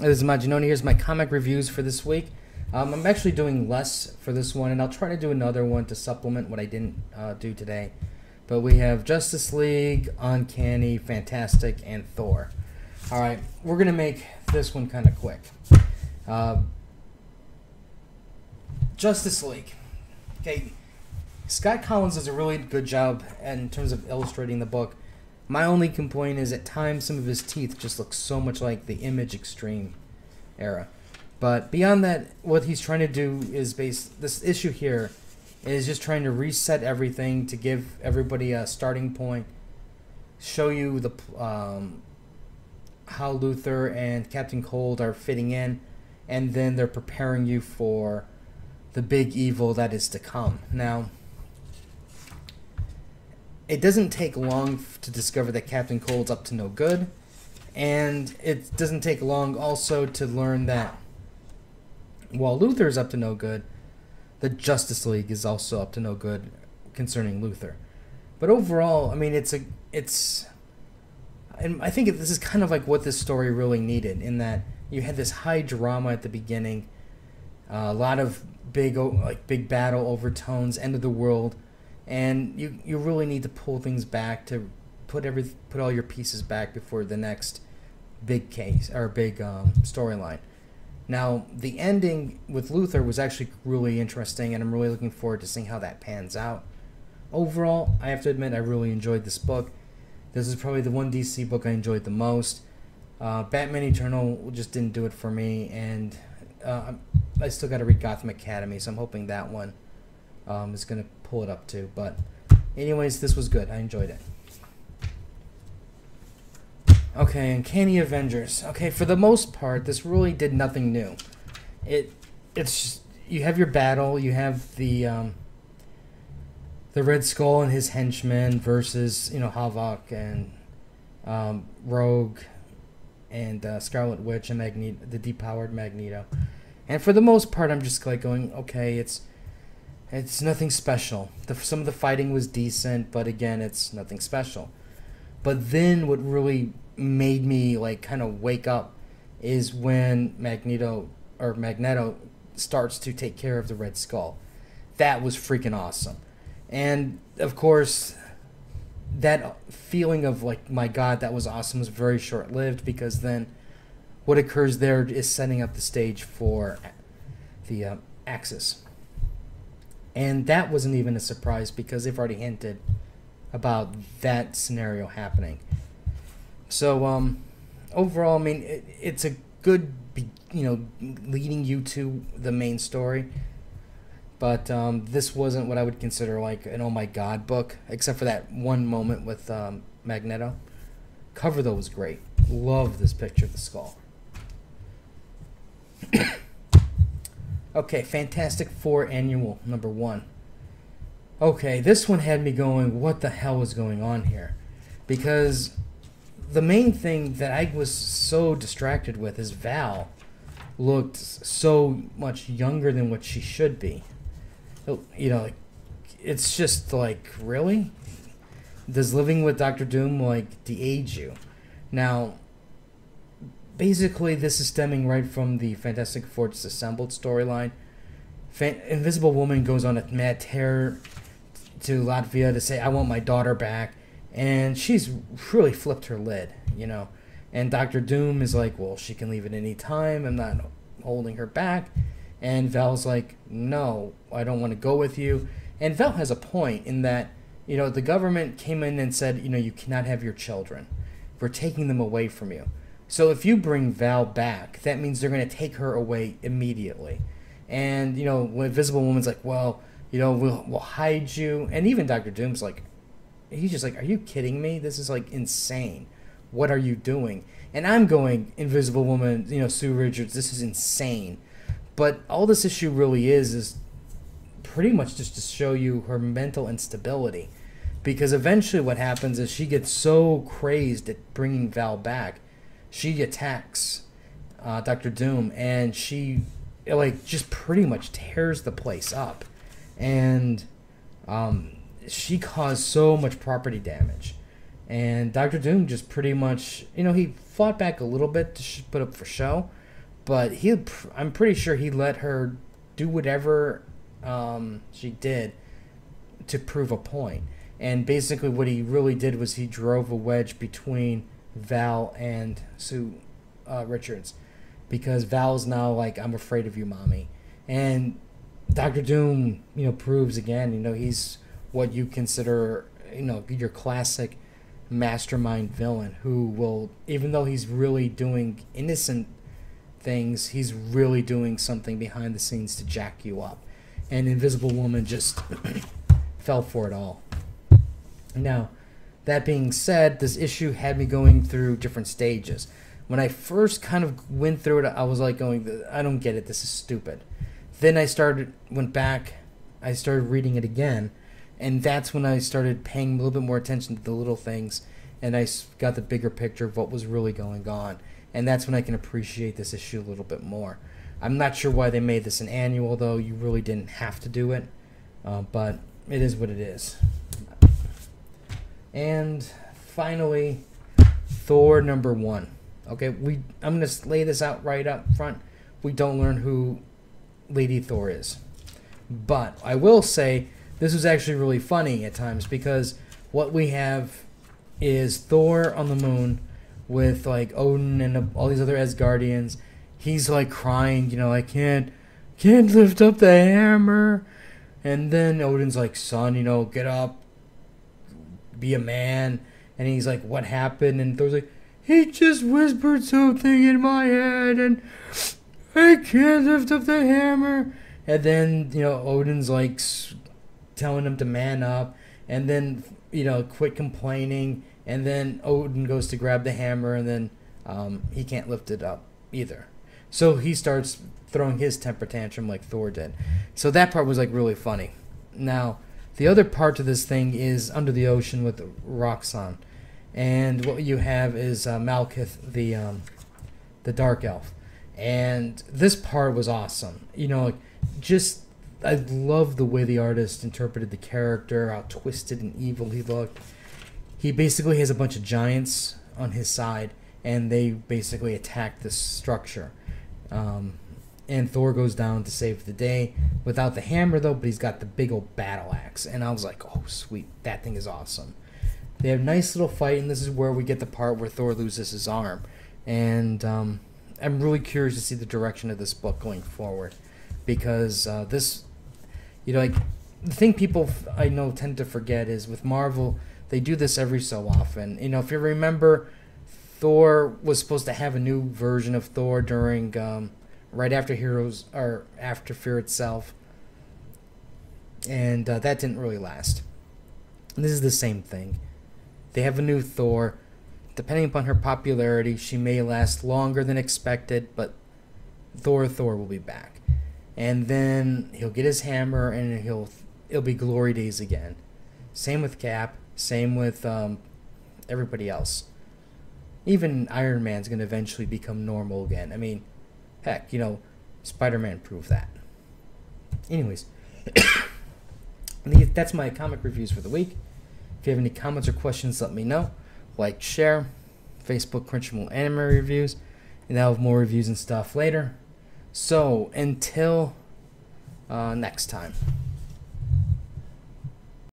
This is Majin. Here's my comic reviews for this week. I'm actually doing less for this one, and I'll try to do another one to supplement what I didn't do today. But we have Justice League, Uncanny, Fantastic, and Thor. Alright, we're going to make this one kind of quick. Justice League. Okay, Scott Collins does a really good job in terms of illustrating the book. My only complaint is at times some of his teeth just look so much like the Image Extreme era. But beyond that, what he's trying to do is this issue here is just trying to reset everything to give everybody a starting point, show you the how Luthor and Captain Cold are fitting in, and then they're preparing you for the big evil that is to come. Now, it doesn't take long to discover that Captain Cold's up to no good, and it doesn't take long also to learn that while Luthor's up to no good, the Justice League is also up to no good concerning Luthor. But overall, I mean, and I think this is kind of like what this story really needed, in that you had this high drama at the beginning, a lot of big battle overtones, end of the world, and you really need to pull things back to put all your pieces back before the next big case or big storyline. Now, the ending with Luthor was actually really interesting, and I'm really looking forward to seeing how that pans out. Overall, I have to admit I really enjoyed this book. This is probably the one DC book I enjoyed the most. Batman Eternal just didn't do it for me, and I still got to read Gotham Academy, so I'm hoping that one is going to pull it up too. But anyways, this was good. I enjoyed it. Okay, Uncanny Avengers. Okay, for the most part, this really did nothing new. It's just, you have your battle. You have the Red Skull and his henchmen versus Havok and Rogue and Scarlet Witch and Magneto, the depowered Magneto. And for the most part, I'm just like going, okay, it's nothing special. Some of the fighting was decent, but again, it's nothing special. But then what really made me like kind of wake up is when Magneto starts to take care of the Red Skull. That was freaking awesome. And of course, that feeling of like, my God, that was awesome was very short-lived, because then what occurs there is setting up the stage for the Axis. And that wasn't even a surprise, because they've already hinted about that scenario happening. So overall, I mean, it's a good, leading you to the main story. But this wasn't what I would consider like an oh my God book, except for that one moment with Magneto. Cover though was great. Love this picture of the skull. Okay, Fantastic Four Annual #1. Okay, this one had me going, what the hell is going on here? Because the main thing that I was so distracted with is Val looked so much younger than what she should be. It's just like, really? Does living with Dr. Doom like de-age you? Now, basically this is stemming right from the Fantastic Four Disassembled storyline. Invisible Woman goes on a mad tear to Latvia to say, I want my daughter back, and she's really flipped her lid, and Dr. Doom is like, well, she can leave at any time, I'm not holding her back. And Val's like, no, I don't want to go with you. And Val has a point in that, the government came in and said, you cannot have your children. We're taking them away from you. So if you bring Val back, that means they're going to take her away immediately. And, when Invisible Woman's like, well, we'll hide you. And even Dr. Doom's like, he's just like, are you kidding me? This is like insane. What are you doing? And I'm going, Invisible Woman, Sue Richards, this is insane. But all this issue really is pretty much just to show you her mental instability. Because eventually what happens is she gets so crazed at bringing Val back, she attacks Dr. Doom, and she just pretty much tears the place up. And she caused so much property damage. And Dr. Doom just pretty much, he fought back a little bit to put up for show. but I'm pretty sure he let her do whatever she did to prove a point. And basically, what he really did was he drove a wedge between Val and Sue Richards, because Val's now like, I'm afraid of you, mommy, and Doctor Doom, proves again, he's what you consider, your classic mastermind villain who will, even though he's really doing innocent things, he's really doing something behind the scenes to jack you up. And Invisible Woman just fell for it all. Now, that being said, this issue had me going through different stages. When I first kind of went through it, I was like going, I don't get it, this is stupid. Then I went back, I started reading it again, and that's when I started paying a little bit more attention to the little things, and I got the bigger picture of what was really going on. And that's when I can appreciate this issue a little bit more. I'm not sure why they made this an annual, though. You really didn't have to do it, but it is what it is. And finally, Thor #1. Okay, I'm going to lay this out right up front. We don't learn who Lady Thor is. But I will say this was actually really funny at times, because what we have is Thor on the moon with like Odin and all these other Asgardians. He's like crying, I can't lift up the hammer. And then Odin's like, son, get up, be a man. And he's like, what happened? And Thor's like, he just whispered something in my head and I can't lift up the hammer. And then, Odin's like telling him to man up, and then, quit complaining. And then Odin goes to grab the hammer, and then he can't lift it up either. So he starts throwing his temper tantrum like Thor did. So that part was like really funny. Now, the other part to this thing is Under the Ocean with Roxanne. And what you have is Malekith, the Dark Elf. And this part was awesome. I love the way the artist interpreted the character, how twisted and evil he looked. He basically has a bunch of giants on his side, and they basically attack this structure. And Thor goes down to save the day without the hammer, though, but he's got the big old battle axe. And I was like, oh, sweet, that thing is awesome. They have a nice little fight, and this is where we get the part where Thor loses his arm. And I'm really curious to see the direction of this book going forward, because this, the thing people I know tend to forget is with Marvel, they do this every so often. If you remember, Thor was supposed to have a new version of Thor during right after Heroes, or after Fear Itself, and that didn't really last. And this is the same thing. They have a new Thor. Depending upon her popularity, she may last longer than expected, but Thor will be back. And then he'll get his hammer, and it'll be glory days again. Same with Cap. Same with everybody else. Even Iron Man's going to eventually become normal again. I mean, heck, Spider-Man proved that. Anyways, that's my comic reviews for the week. If you have any comments or questions, let me know. Like, share. Facebook, Crunchyroll Anime Reviews. And I'll have more reviews and stuff later. So, until next time.